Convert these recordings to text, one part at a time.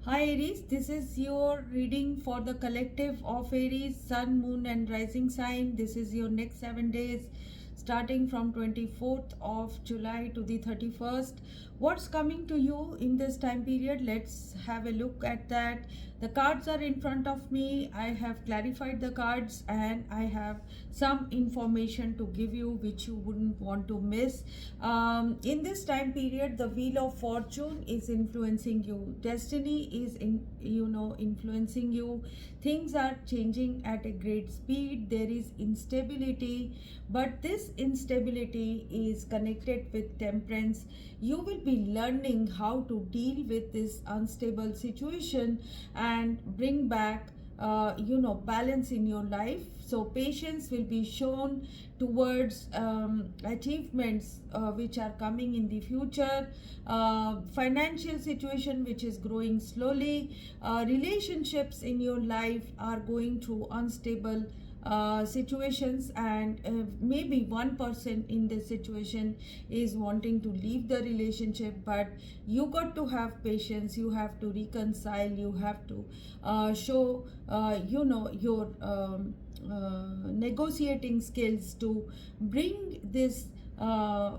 Hi Aries, this is your reading for the collective of Aries, Sun, Moon and Rising sign. This is your next 7 days starting from 24th of July to the 31st. What's coming to you in this time period? Let's have a look at that. The cards are in front of me. I have clarified the cards and I have some information to give you which you wouldn't want to miss. In this time period, the Wheel of Fortune is influencing you. Destiny is influencing you. Things are changing at a great speed. There is instability, but this instability is connected with temperance. You will be learning how to deal with this unstable situation and bring back balance in your life. So patience will be shown towards achievements which are coming in the future. Financial situation which is growing slowly. Relationships in your life are going through unstable situations, and maybe one person in this situation is wanting to leave the relationship, but you got to have patience. You have to reconcile. You have to show your negotiating skills to bring this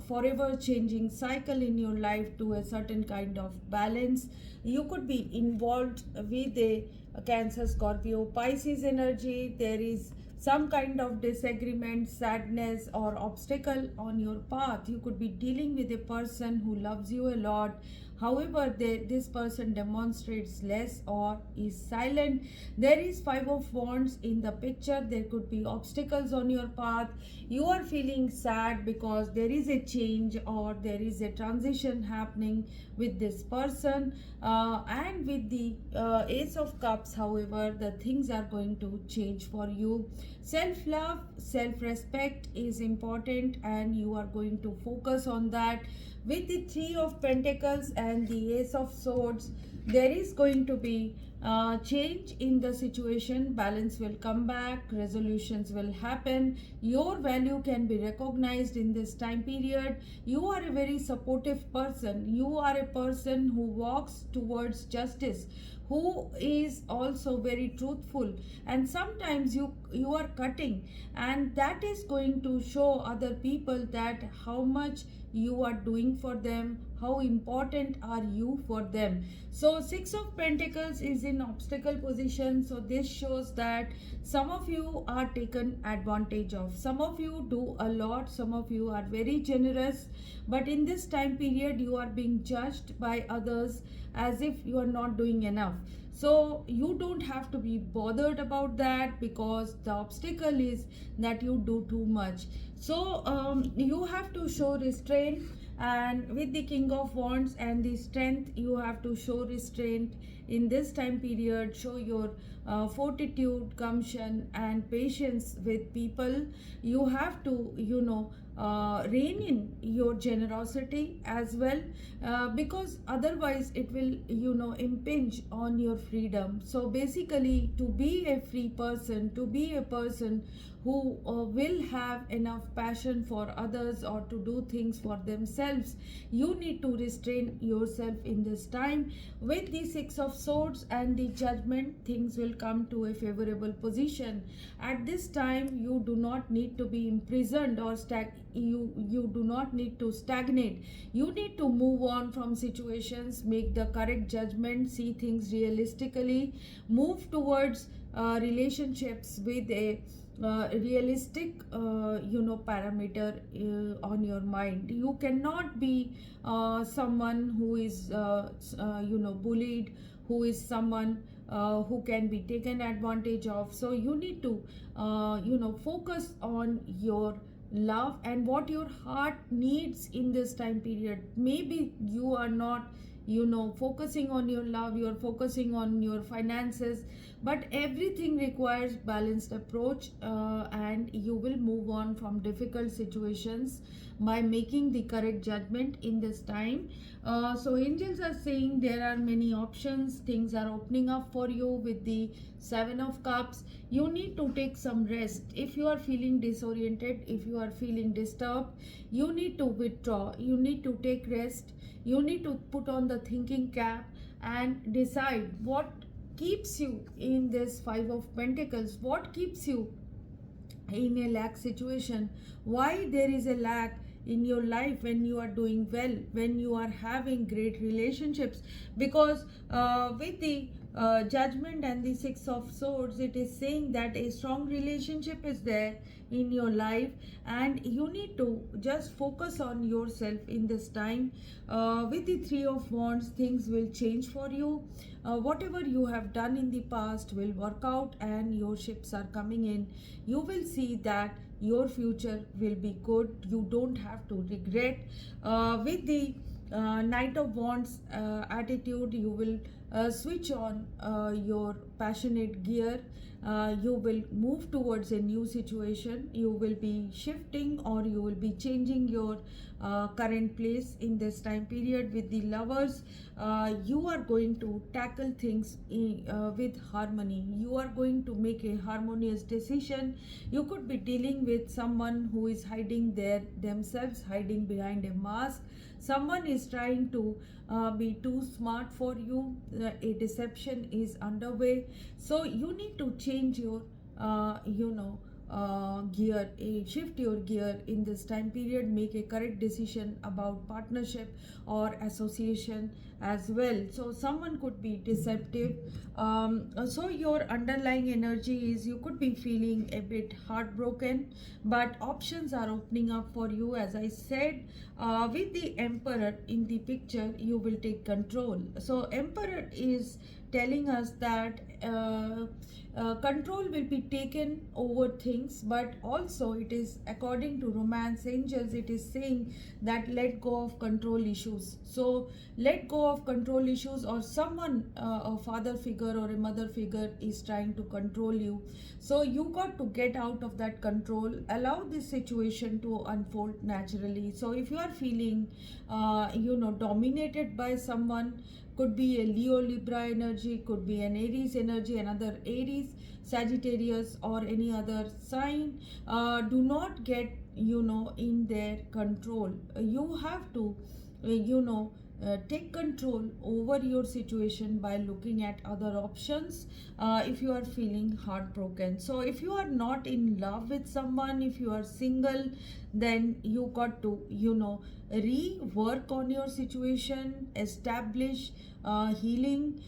forever changing cycle in your life to a certain kind of balance. You could be involved with a Cancer, Scorpio, Pisces energy. There is some kind of disagreement, sadness or obstacle on your path. You could be dealing with a person who loves you a lot. However, this person demonstrates less or is silent. There is Five of Wands in the picture. There could be obstacles on your path. You are feeling sad because there is a change or there is a transition happening with this person. And with the Ace of Cups, however, the things are going to change for you. Self-love, self-respect is important and you are going to focus on that. With the Three of Pentacles and the Ace of Swords, there is going to be change in the situation. Balance will come back, resolutions will happen, your value can be recognized in this time period. You are a very supportive person. You are a person who walks towards justice, who is also very truthful, and sometimes you are cutting, and that is going to show other people that how much you are doing for them, how important are you for them. So Six of Pentacles is in obstacle position, so this shows that some of you are taken advantage of. Some of you do a lot, some of you are very generous, but in this time period you are being judged by others as if you are not doing enough. So you don't have to be bothered about that, because the obstacle is that you do too much. So you have to show restraint, and with the King of Wands and the Strength, you have to show restraint in this time period. Show your fortitude, gumption and patience with people. You have to rein in your generosity as well, because otherwise it will impinge on your freedom. So basically, to be a free person, to be a person who will have enough passion for others or to do things for themselves, you need to restrain yourself in this time. With the Six of Swords and the Judgment, things will come to a favorable position. At this time, you do not need to be imprisoned or you do not need to stagnate. You need to move on from situations, make the correct judgment, see things realistically, move towards relationships with a realistic parameter on your mind. You cannot be someone who is bullied, who is someone who can be taken advantage of. So you need to focus on your love and what your heart needs in this time period. Maybe you are not focusing on your love, you are focusing on your finances, but everything requires balanced approach, and you will move on from difficult situations by making the correct judgment in this time. So angels are saying there are many options, things are opening up for you. With the Seven of Cups, you need to take some rest. If you are feeling disoriented, if you are feeling disturbed, you need to withdraw, you need to take rest, you need to put on the the thinking cap and decide what keeps you in this Five of Pentacles, what keeps you in a lack situation, why there is a lack in your life when you are doing well, when you are having great relationships. Because with the judgment and the Six of Swords, it is saying that a strong relationship is there in your life, and you need to just focus on yourself in this time. With the Three of Wands, things will change for you. Whatever you have done in the past will work out, and your ships are coming in. You will see that your future will be good. You don't have to regret. With the Knight of Wands attitude, you will switch on your passionate gear. You will move towards a new situation. You will be shifting, or you will be changing your current place in this time period. With the Lovers, you are going to tackle things with harmony. You are going to make a harmonious decision. You could be dealing with someone who is hiding themselves, hiding behind a mask. Someone is trying to be too smart for you. A deception is underway. So you need to change your gear, shift your gear in this time period. Make a correct decision about partnership or association as well. So someone could be deceptive. So your underlying energy is you could be feeling a bit heartbroken, but options are opening up for you. As I said, with the Emperor in the picture, you will take control. So Emperor is telling us that control will be taken over things, but also it is, according to romance angels, it is saying that let go of control issues. So let go of control issues, or someone, a father figure or a mother figure, is trying to control you. So you got to get out of that control. Allow this situation to unfold naturally. So if you are feeling dominated by someone, could be a Leo Libra energy, could be an Aries energy, another Aries, Sagittarius, or any other sign. Do not get in their control. You have to take control over your situation by looking at other options. If you are feeling heartbroken, so if you are not in love with someone, if you are single, then you got to rework on your situation, establish healing.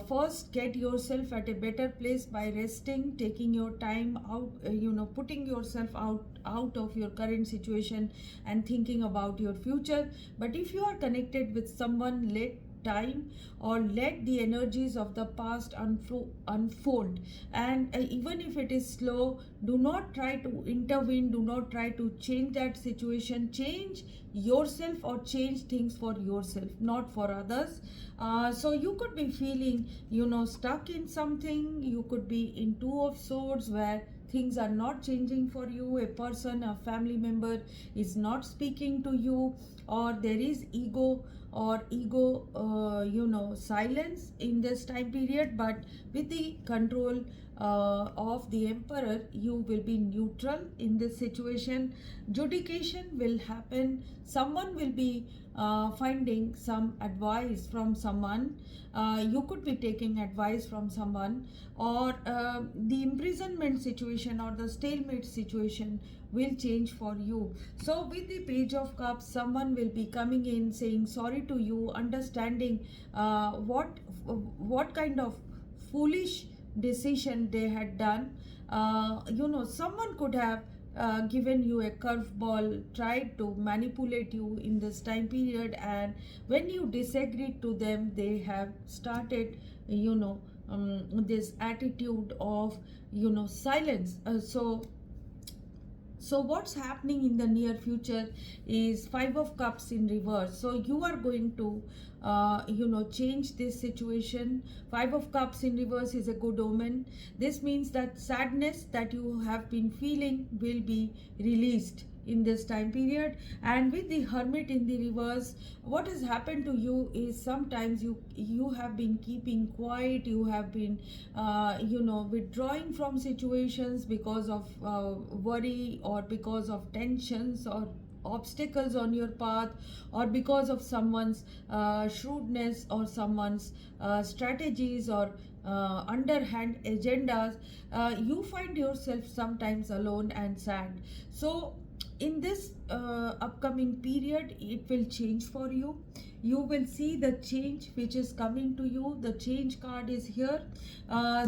First, get yourself at a better place by resting, taking your time out, putting yourself out of your current situation and thinking about your future. But if you are connected with someone, let time or let the energies of the past unfold. And even if it is slow, do not try to intervene, do not try to change that situation. Change yourself or change things for yourself, not for others. So you could be feeling stuck in something. You could be in Two of Swords, where things are not changing for you. A person, a family member is not speaking to you, or there is ego silence in this time period. But with the control of the Emperor, you will be neutral in this situation. Judication will happen. Someone will be finding some advice from someone. You could be taking advice from someone, or the imprisonment situation or the stalemate situation will change for you. So with the Page of Cups, someone will be coming in saying sorry to you, understanding what kind of foolish decision they had done. Someone could have given you a curveball, tried to manipulate you in this time period, and when you disagreed to them, they have started this attitude of silence. So what's happening in the near future is Five of Cups in reverse. So you are going to change this situation. Five of Cups in reverse is a good omen. This means that sadness that you have been feeling will be released in this time period. And with the Hermit in the reverse, what has happened to you is sometimes you have been keeping quiet. You have been withdrawing from situations because of worry, or because of tensions, or obstacles on your path, or because of someone's shrewdness, or someone's strategies, or underhand agendas, you find yourself sometimes alone and sad. So in this upcoming period, it will change for you. You will see the change which is coming to you. The change card is here.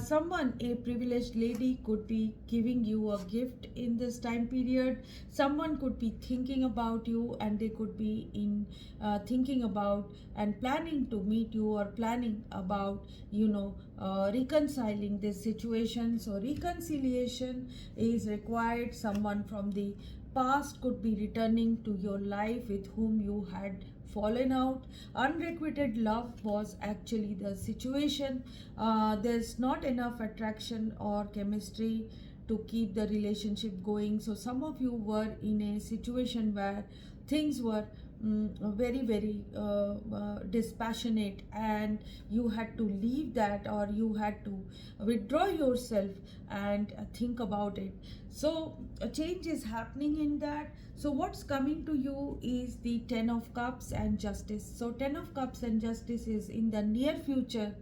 Someone, a privileged lady, could be giving you a gift in this time period. Someone could be thinking about you, and they could be in thinking about and planning to meet you, or planning about, reconciling this situation. So reconciliation is required. Someone from the past could be returning to your life with whom you had fallen out. Unrequited love was actually the situation. There's not enough attraction or chemistry to keep the relationship going. So some of you were in a situation where things were very very dispassionate, and you had to leave that, or you had to withdraw yourself and think about it. So a change is happening in that. So what's coming to you is the 10 of cups and justice. So 10 of cups and justice is in the near future.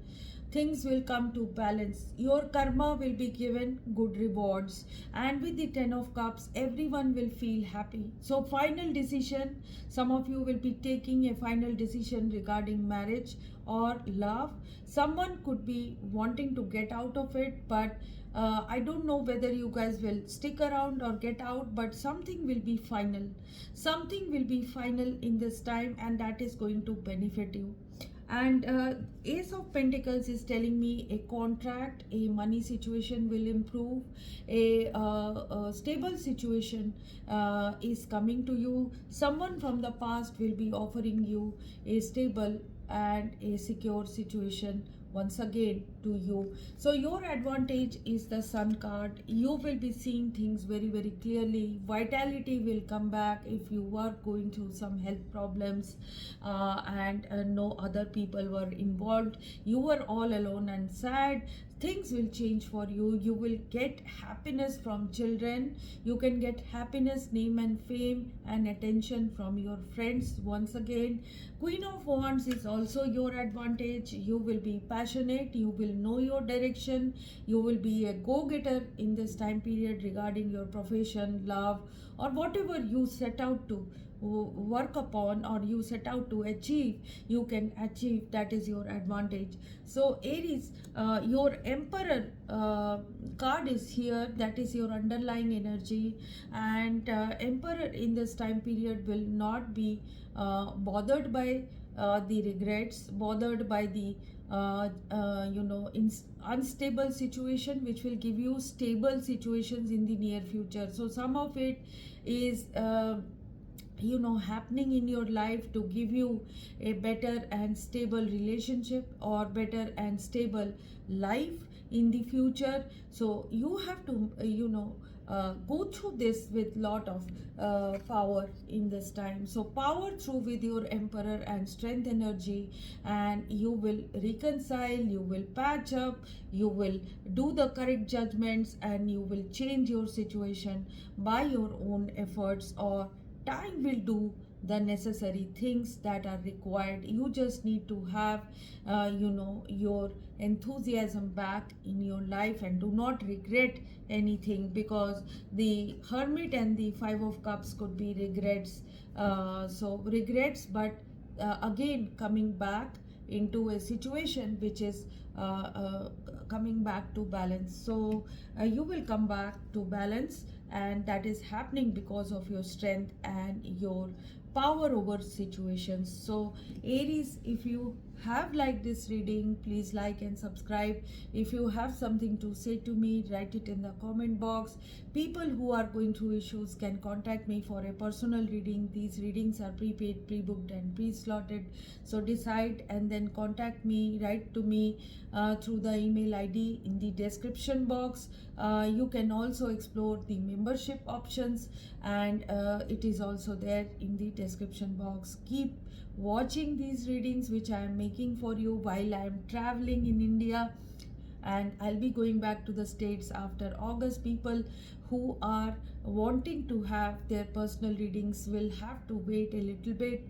Things will come to balance. Your karma will be given good rewards. And with the 10 of cups, everyone will feel happy. So final decision, some of you will be taking a final decision regarding marriage or love. Someone could be wanting to get out of it, but I don't know whether you guys will stick around or get out, but something will be final. Something will be final in this time, and that is going to benefit you. And Ace of Pentacles is telling me a contract, a money situation will improve, a stable situation is coming to you. Someone from the past will be offering you a stable and a secure situation once again to you. So your advantage is the Sun card. You will be seeing things very very clearly. Vitality will come back if you were going through some health problems, and no other people were involved. You were all alone and sad. Things will change for you. You will get happiness from children. You can get happiness, name and fame, and attention from your friends once again. Queen of Wands is also your advantage. You will be passionate. You will know your direction. You will be a go-getter in this time period regarding your profession, love, or whatever you set out to work upon, or you set out to achieve, you can achieve. That is your advantage. So Aries, your Emperor card is here. That is your underlying energy. And Emperor in this time period will not be bothered by the regrets, bothered by the unstable situation, which will give you stable situations in the near future. So some of it is happening in your life to give you a better and stable relationship, or better and stable life in the future. So you have to go through this with lot of power in this time. So power through with your Emperor and strength energy, and you will reconcile, you will patch up, you will do the correct judgments, and you will change your situation by your own efforts, or time will do the necessary things that are required. You just need to have your enthusiasm back in your life, and do not regret anything, because the Hermit and the Five of Cups could be regrets. So regrets, but again coming back into a situation which is coming back to balance. So you will come back to balance, and that is happening because of your strength and your power over situations. So Aries, if you have liked this reading, please like and subscribe. If you have something to say to me, write it in the comment box. People who are going through issues can contact me for a personal reading. These readings are prepaid, pre-booked and pre-slotted. So decide and then contact me, write to me through the email ID in the description box. You can also explore the membership options, and it is also there in the description box. Keep watching these readings which I am making for you while I am traveling in India, and I'll be going back to the States after August. People who are wanting to have their personal readings will have to wait a little bit,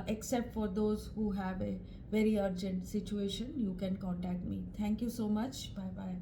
except for those who have a very urgent situation. You can contact me. Thank you so much. Bye bye.